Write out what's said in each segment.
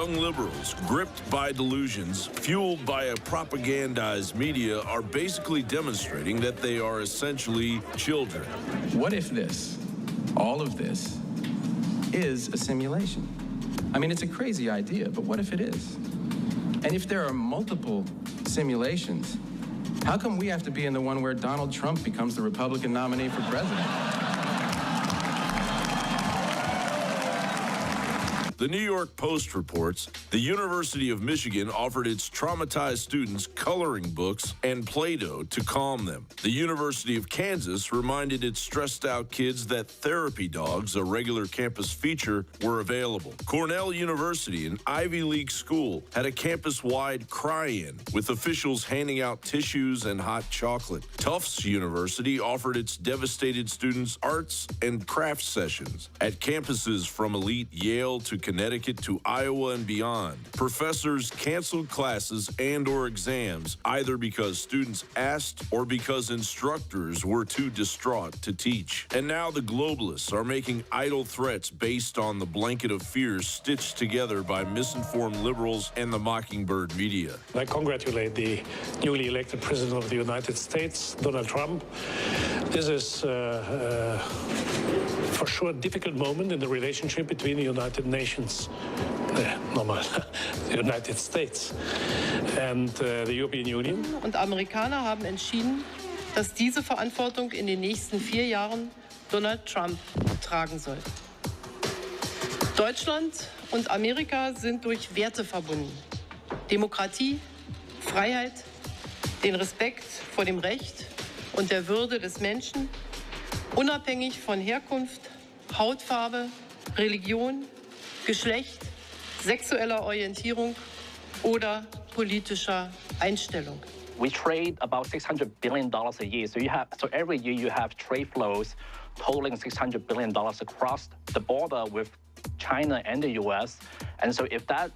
Young liberals, gripped by delusions, fueled by a propagandized media, are basically demonstrating that they are essentially children. What if this, all of this, is a simulation? I mean, it's a crazy idea, but what if it is? And if there are multiple simulations, how come we have to be in the one where Donald Trump becomes the Republican nominee for president? The New York Post reports the University of Michigan offered its traumatized students coloring books and Play-Doh to calm them. The University of Kansas reminded its stressed-out kids that therapy dogs, a regular campus feature, were available. Cornell University, an Ivy League school, had a campus-wide cry-in, with officials handing out tissues and hot chocolate. Tufts University offered its devastated students arts and crafts sessions at campuses from elite Yale to Connecticut to Iowa and beyond. Professors canceled classes and/or exams, either because students asked or because instructors were too distraught to teach. And now the globalists are making idle threats based on the blanket of fears stitched together by misinformed liberals and the mockingbird media. I congratulate the newly elected President of the United States, Donald Trump. This is for sure a difficult moment in the relationship between the United Nations, the United States, and the European Union. Und Amerikaner haben entschieden, dass diese Verantwortung in den nächsten 4 Jahren Donald Trump tragen soll. Deutschland und Amerika sind durch Werte verbunden. Demokratie, Freiheit, den Respekt vor dem Recht und der Würde des Menschen, unabhängig von Herkunft, Hautfarbe, Religion, Geschlecht, sexueller Orientierung oder politischer Einstellung. We trade about $600 billion a year. So every year you have trade flows totaling $600 billion across the border with China and the U.S. And so if that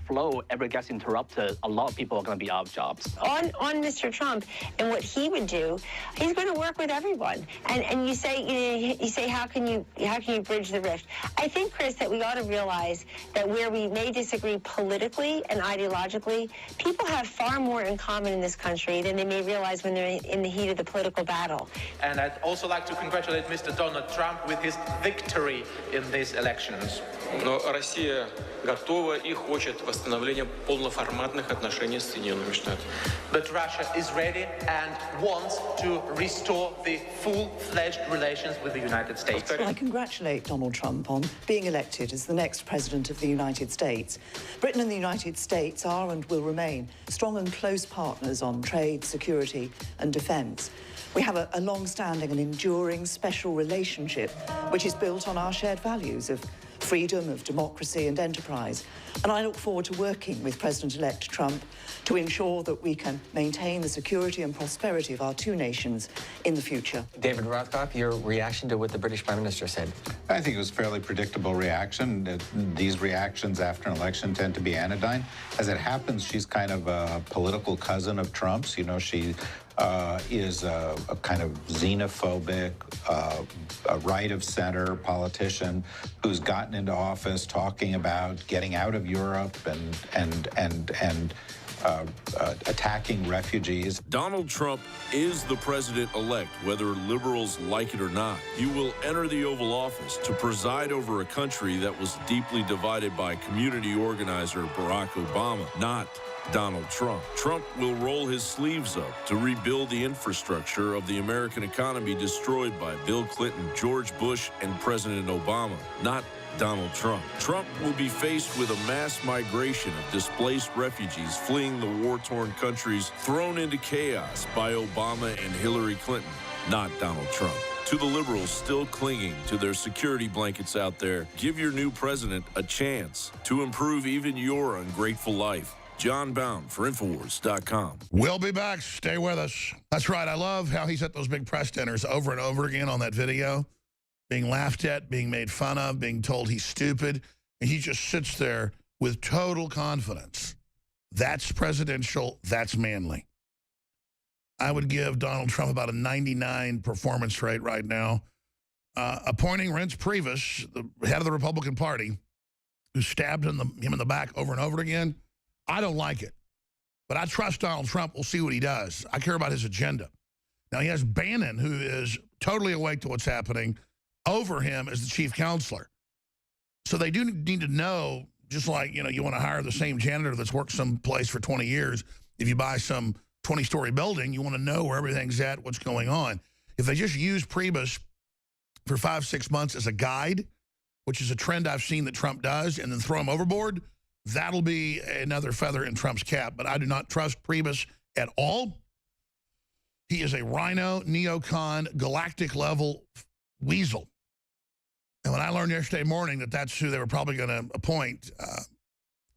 flow ever gets interrupted, a lot of people are going to be out of jobs. On Mr. Trump and what he would do, he's going to work with everyone. And you say how can you bridge the rift? I think, Chris, that we ought to realize that where we may disagree politically and ideologically, people have far more in common in this country than they may realize when they're in the heat of the political battle. And I'd also like to congratulate Mr. Donald Trump with his victory in these elections. Но Россия готова и хочет восстановления полноформатных отношений с Соединенными Штатами. But Russia is ready and wants to restore the full-fledged relations with the United States. I congratulate Donald Trump on being elected as the next president of the United States. Britain and the United States are and will remain strong and close partners on trade, security and defence. We have a long-standing and enduring special relationship which is built on our shared values of freedom, of democracy and enterprise. And I look forward to working with President-elect Trump to ensure that we can maintain the security and prosperity of our two nations in the future. David Rothkopf, your reaction to what the British Prime Minister said? I think it was a fairly predictable reaction. These reactions after an election tend to be anodyne. As it happens, she's kind of a political cousin of Trump's. You know, she is a kind of xenophobic, a right-of-center politician who's gotten into office talking about getting out of Europe and attacking refugees. Donald Trump is the president-elect, whether liberals like it or not. You will enter the Oval Office to preside over a country that was deeply divided by community organizer Barack Obama, not Donald Trump. Trump will roll his sleeves up to rebuild the infrastructure of the American economy destroyed by Bill Clinton, George Bush, and President Obama, not Donald Trump. Trump will be faced with a mass migration of displaced refugees fleeing the war-torn countries thrown into chaos by Obama and Hillary Clinton, not Donald Trump. To the liberals still clinging to their security blankets out there, give your new president a chance to improve even your ungrateful life. John Bound for Infowars.com. We'll be back. Stay with us. That's right. I love how he's at those big press dinners over and over again on that video, being laughed at, being made fun of, being told he's stupid. And he just sits there with total confidence. That's presidential. That's manly. I would give Donald Trump about a 99 performance rate right now. Appointing Reince Priebus, the head of the Republican Party, who stabbed him in the back over and over again. I don't like it. But I trust Donald Trump. We'll see what he does. I care about his agenda. Now, he has Bannon, who is totally awake to what's happening, over him as the chief counselor. So they do need to know, just like, you want to hire the same janitor that's worked someplace for 20 years. If you buy some 20-story building, you want to know where everything's at, what's going on. If they just use Priebus for 5-6 months as a guide, which is a trend I've seen that Trump does, and then throw him overboard, that'll be another feather in Trump's cap. But I do not trust Priebus at all. He is a rhino, neocon, galactic-level weasel. And when I learned yesterday morning that that's who they were probably going to appoint,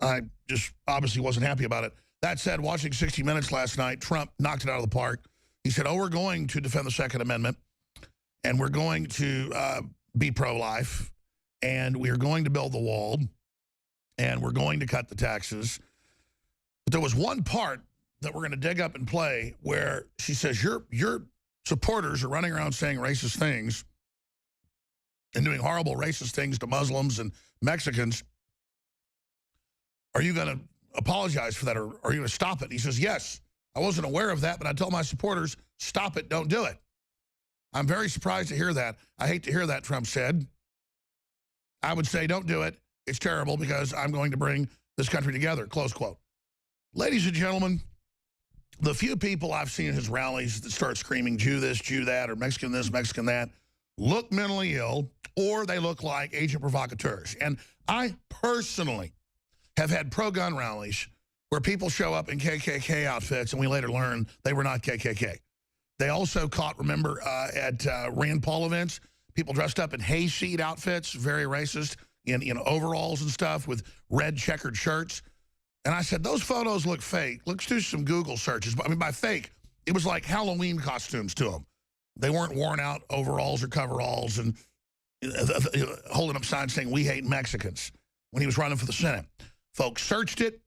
I just obviously wasn't happy about it. That said, watching 60 Minutes last night, Trump knocked it out of the park. He said, we're going to defend the Second Amendment, and we're going to be pro-life, and we are going to build the wall, and we're going to cut the taxes. But there was one part that we're going to dig up and play where she says, your supporters are running around saying racist things and doing horrible racist things to Muslims and Mexicans. Are you going to apologize for that, or are you going to stop it? And he says, yes, I wasn't aware of that, but I tell my supporters, stop it, don't do it. I'm very surprised to hear that. I hate to hear that, Trump said. I would say, don't do it. It's terrible because I'm going to bring this country together, close quote. Ladies and gentlemen, the few people I've seen at his rallies that start screaming Jew this, Jew that, or Mexican this, Mexican that, look mentally ill, or they look like agent provocateurs. And I personally have had pro-gun rallies where people show up in KKK outfits, and we later learn they were not KKK. They also caught, remember, at Rand Paul events, people dressed up in hayseed outfits, very racist, in overalls and stuff with red checkered shirts. And I said, those photos look fake. Let's do some Google searches. I mean, by fake, it was like Halloween costumes to them. They weren't worn out overalls or coveralls and holding up signs saying, we hate Mexicans, when he was running for the Senate. Folks searched it.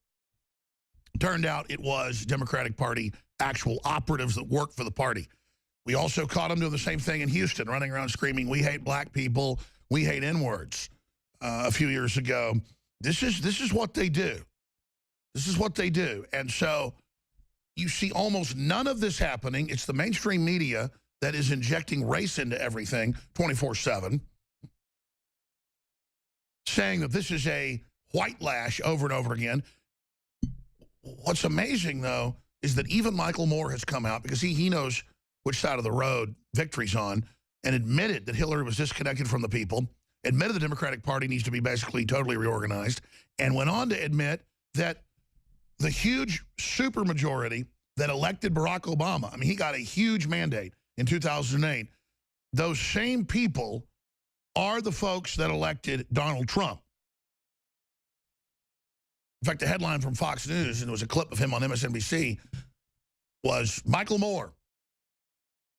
Turned out it was Democratic Party actual operatives that worked for the party. We also caught them doing the same thing in Houston, running around screaming, we hate black people, we hate N-words a few years ago. This is what they do. This is what they do. And so you see almost none of this happening. It's the mainstream media that is injecting race into everything 24/7, saying that this is a white lash over and over again. What's amazing, though, is that even Michael Moore has come out, because he knows which side of the road victory's on, and admitted that Hillary was disconnected from the people, admitted the Democratic Party needs to be basically totally reorganized, and went on to admit that the huge supermajority that elected Barack Obama, I mean, he got a huge mandate in 2008, those same people are the folks that elected Donald Trump. In fact, the headline from Fox News, and there was a clip of him on MSNBC, was Michael Moore,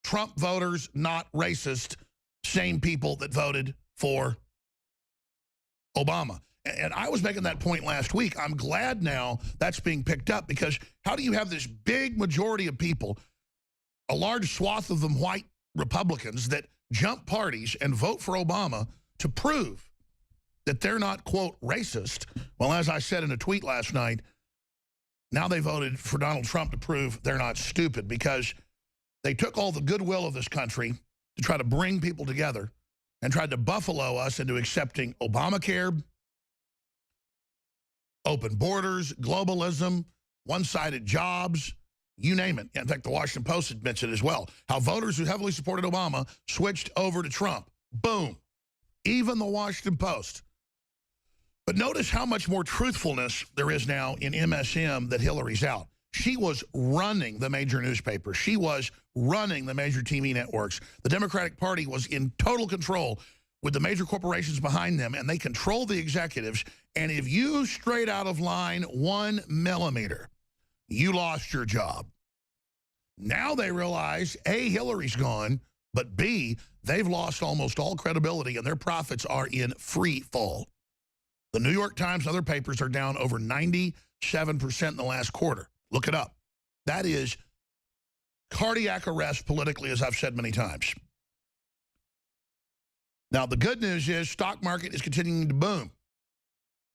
Trump voters not racist, same people that voted for Obama. And I was making that point last week. I'm glad now that's being picked up, because how do you have this big majority of people, a large swath of them white Republicans, that jump parties and vote for Obama to prove that they're not, quote, racist? Well, as I said in a tweet last night, now they voted for Donald Trump to prove they're not stupid, because they took all the goodwill of this country to try to bring people together and tried to buffalo us into accepting Obamacare, open borders, globalism, one-sided jobs, you name it. In fact, the Washington Post admits it as well, how voters who heavily supported Obama switched over to Trump. Boom. Even the Washington Post. But notice how much more truthfulness there is now in MSM that Hillary's out. She was running the major newspapers. She was running the major TV networks. The Democratic Party was in total control with the major corporations behind them, and they control the executives. And if you strayed out of line 1 millimeter, you lost your job. Now they realize, A, Hillary's gone, but B, they've lost almost all credibility, and their profits are in free fall. The New York Times and other papers are down over 97% in the last quarter. Look it up. That is cardiac arrest politically, as I've said many times. Now, the good news is stock market is continuing to boom.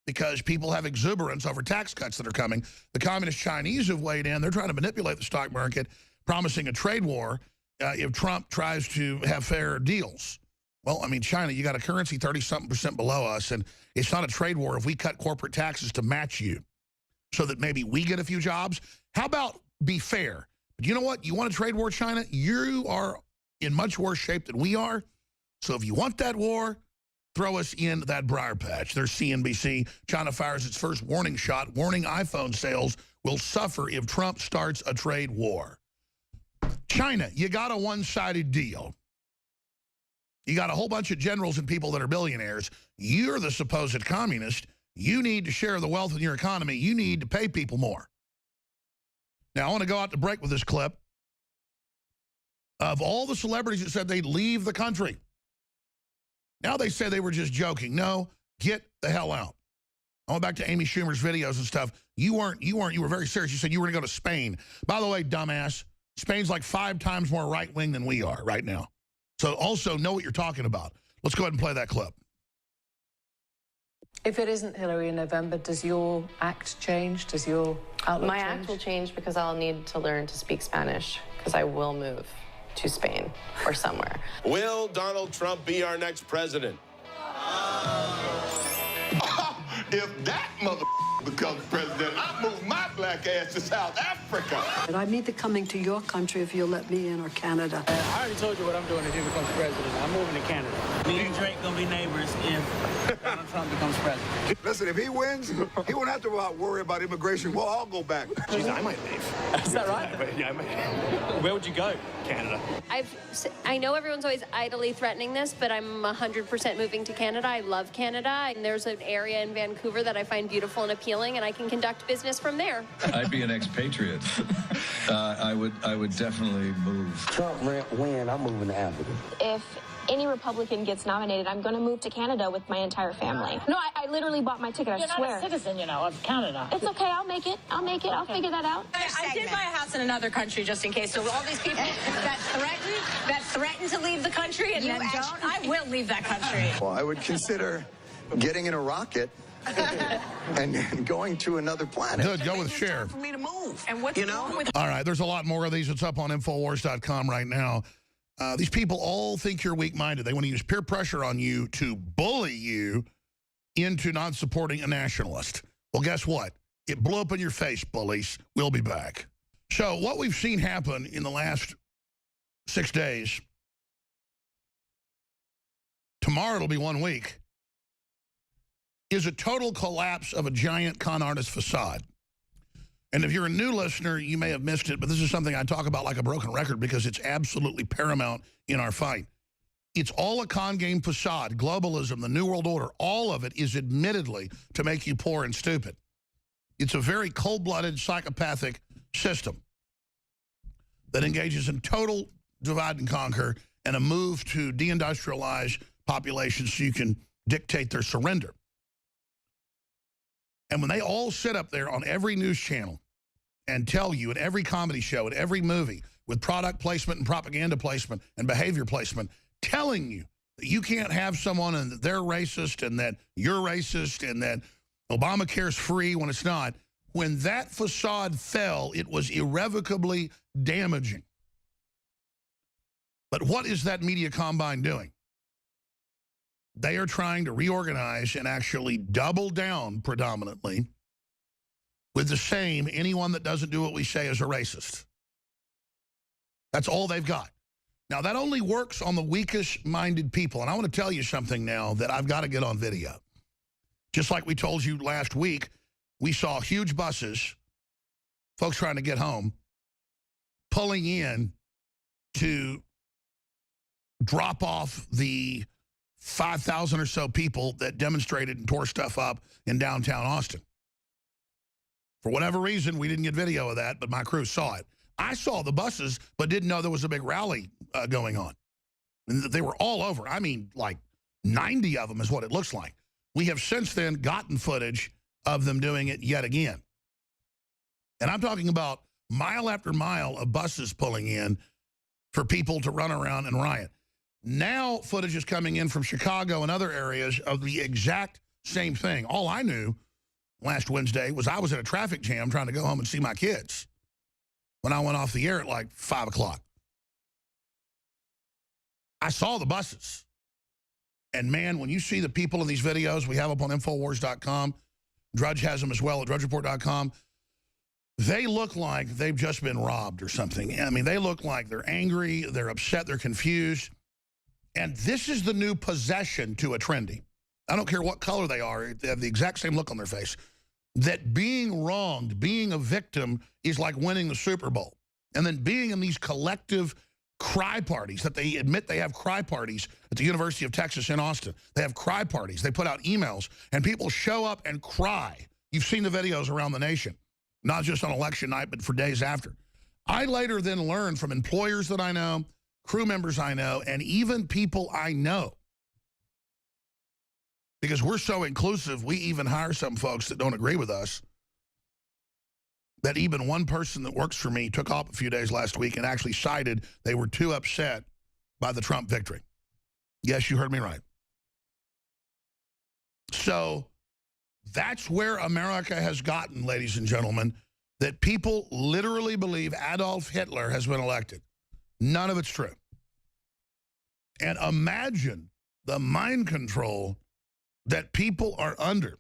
because people have exuberance over tax cuts that are coming. The communist Chinese have weighed in. They're trying to manipulate the stock market, promising a trade war if Trump tries to have fair deals. Well, I mean, China, you got a currency 30-something% below us, and it's not a trade war if we cut corporate taxes to match you so that maybe we get a few jobs. How about be fair? But you know what? You want a trade war, China? You are in much worse shape than we are. So if you want that war, throw us in that briar patch. There's CNBC. China fires its first warning shot, warning iPhone sales will suffer if Trump starts a trade war. China, you got a one-sided deal. You got a whole bunch of generals and people that are billionaires. You're the supposed communist. You need to share the wealth in your economy. You need to pay people more. Now, I want to go out to break with this clip of all the celebrities that said they'd leave the country. Now they say they were just joking. No, get the hell out. I went back to Amy Schumer's videos and stuff. You were very serious. You said you were going to go to Spain. By the way, dumbass, Spain's like 5 times more right-wing than we are right now. So also know what you're talking about. Let's go ahead and play that clip. If it isn't Hillary in November, does your act change? Does your outlook My change? act will change because I'll need to learn to speak Spanish because I will move to Spain or somewhere. Will Donald Trump be our next president? If that mother becomes president, I'll move my black ass to South Africa. And I'm either coming to your country if you'll let me in, or Canada. I already told you what I'm doing if he becomes president. I'm moving to Canada. Me and Drake gonna be neighbors if Donald Trump becomes president. Listen, if he wins, he won't have to worry about immigration. We'll all go back. Jeez, I might leave. Is that right? Yeah, I might. Where would you go? Canada. I know everyone's always idly threatening this, but I'm 100% moving to Canada. I love Canada, and there's an area in Vancouver that I find beautiful and appealing, and I can conduct business from there. I'd be an expatriate. I would definitely move. Trump win, I'm moving to Africa. If any Republican gets nominated, I'm going to move to Canada with my entire family. No, I literally bought my ticket, I swear. You're not a citizen, you know, of Canada. It's okay, I'll make it. I'll make it. I'll figure that out. I did buy a house in another country just in case. So all these people that threaten to leave the country and then don't, I will leave that country. Well, I would consider getting in a rocket and going to another planet. Good, go with share. For me to move. And what's wrong with... All right, there's a lot more of these. It's up on Infowars.com right now. These people all think you're weak-minded. They want to use peer pressure on you to bully you into not supporting a nationalist. Well, guess what? It blew up in your face, bullies. We'll be back. So what we've seen happen in the last 6 days, tomorrow it'll be 1 week, is a total collapse of a giant con artist facade. And if you're a new listener, you may have missed it, but this is something I talk about like a broken record because it's absolutely paramount in our fight. It's all a con game facade, globalism, the New World Order, all of it is admittedly to make you poor and stupid. It's a very cold-blooded, psychopathic system that engages in total divide and conquer and a move to deindustrialize populations so you can dictate their surrender. And when they all sit up there on every news channel and tell you in every comedy show, in every movie, with product placement and propaganda placement and behavior placement, telling you that you can't have someone and that they're racist and that you're racist and that Obamacare's free when it's not, when that facade fell, it was irrevocably damaging. But what is that media combine doing? They are trying to reorganize and actually double down predominantly with the same, anyone that doesn't do what we say is a racist. That's all they've got. Now, that only works on the weakest-minded people. And I want to tell you something now that I've got to get on video. Just like we told you last week, we saw huge buses, folks trying to get home, pulling in to drop off the 5,000 or so people that demonstrated and tore stuff up in downtown Austin. For whatever reason, we didn't get video of that, but my crew saw it. I saw the buses, but didn't know there was a big rally going on. And they were all over. I mean, like 90 of them is what it looks like. We have since then gotten footage of them doing it yet again. And I'm talking about mile after mile of buses pulling in for people to run around and riot. Now footage is coming in from Chicago and other areas of the exact same thing. All I knew last Wednesday was I was in a traffic jam trying to go home and see my kids when I went off the air at like 5 o'clock. I saw the buses. And man, when you see the people in these videos we have up on Infowars.com, Drudge has them as well at DrudgeReport.com, they look like they've just been robbed or something. I mean, they look like they're angry, they're upset, they're confused. And this is the new possession to a trendy. I don't care what color they are, they have the exact same look on their face. That being wronged, being a victim is like winning the Super Bowl. And then being in these collective cry parties that they admit they have cry parties at the University of Texas in Austin. They have cry parties. They put out emails and people show up and cry. You've seen the videos around the nation, not just on election night, but for days after. I later then learned from employers that I know, crew members I know, and even people I know. Because we're so inclusive, we even hire some folks that don't agree with us. That even one person that works for me took off a few days last week and actually cited they were too upset by the Trump victory. Yes, you heard me right. So that's where America has gotten, ladies and gentlemen, that people literally believe Adolf Hitler has been elected. None of it's true. And imagine the mind control that people are under.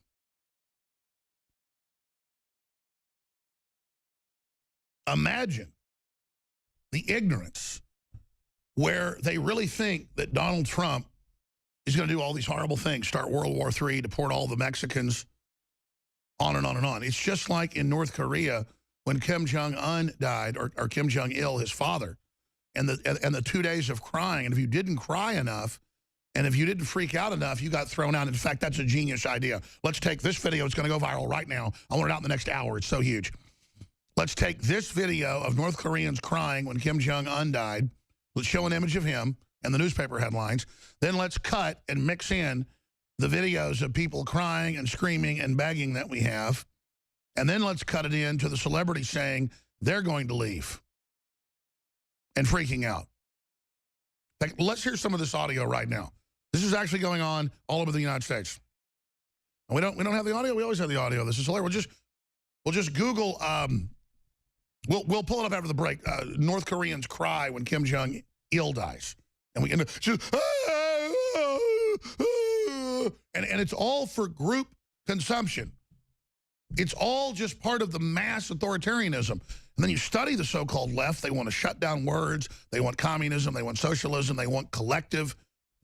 Imagine the ignorance where they really think that Donald Trump is going to do all these horrible things, start World War III, deport all the Mexicans, on and on and on. It's just like in North Korea when Kim Jong-un died, or Kim Jong-il, his father, and the 2 days of crying. And if you didn't cry enough, and if you didn't freak out enough, you got thrown out. In fact, that's a genius idea. Let's take this video. It's going to go viral right now. I want it out in the next hour. It's so huge. Let's take this video of North Koreans crying when Kim Jong-un died. Let's show an image of him and the newspaper headlines. Then let's cut and mix in the videos of people crying and screaming and begging that we have. And then let's cut it into the celebrities saying they're going to leave and freaking out. Like, let's hear some of this audio right now. This is actually going on all over the United States. And we don't have the audio. We always have the audio. This is hilarious. We'll just Google. We'll pull it up after the break. North Koreans cry when Kim Jong-il dies, and we and it's all for group consumption. It's all just part of the mass authoritarianism. And then you study the so-called left. They want to shut down words. They want communism. They want socialism. They want collective.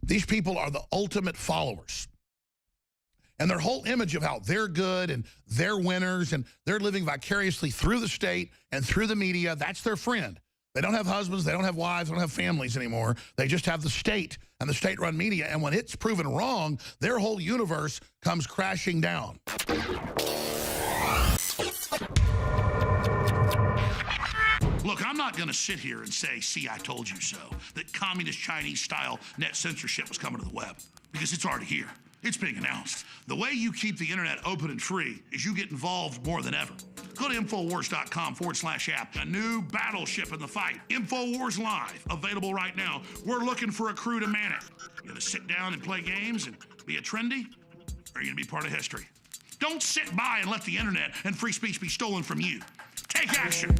These people are the ultimate followers. And their whole image of how they're good and they're winners and they're living vicariously through the state and through the media, that's their friend. They don't have husbands, they don't have wives, they don't have families anymore. They just have the state and the state-run media. And when it's proven wrong, their whole universe comes crashing down. Look, I'm not going to sit here and say, see, I told you so, that communist Chinese-style net censorship was coming to the web, because it's already here. It's being announced. The way you keep the internet open and free is you get involved more than ever. Go to Infowars.com/app. A new battleship in the fight. Infowars Live, available right now. We're looking for a crew to man it. You gonna sit down and play games and be a trendy? Or are you gonna be part of history? Don't sit by and let the internet and free speech be stolen from you. Take action.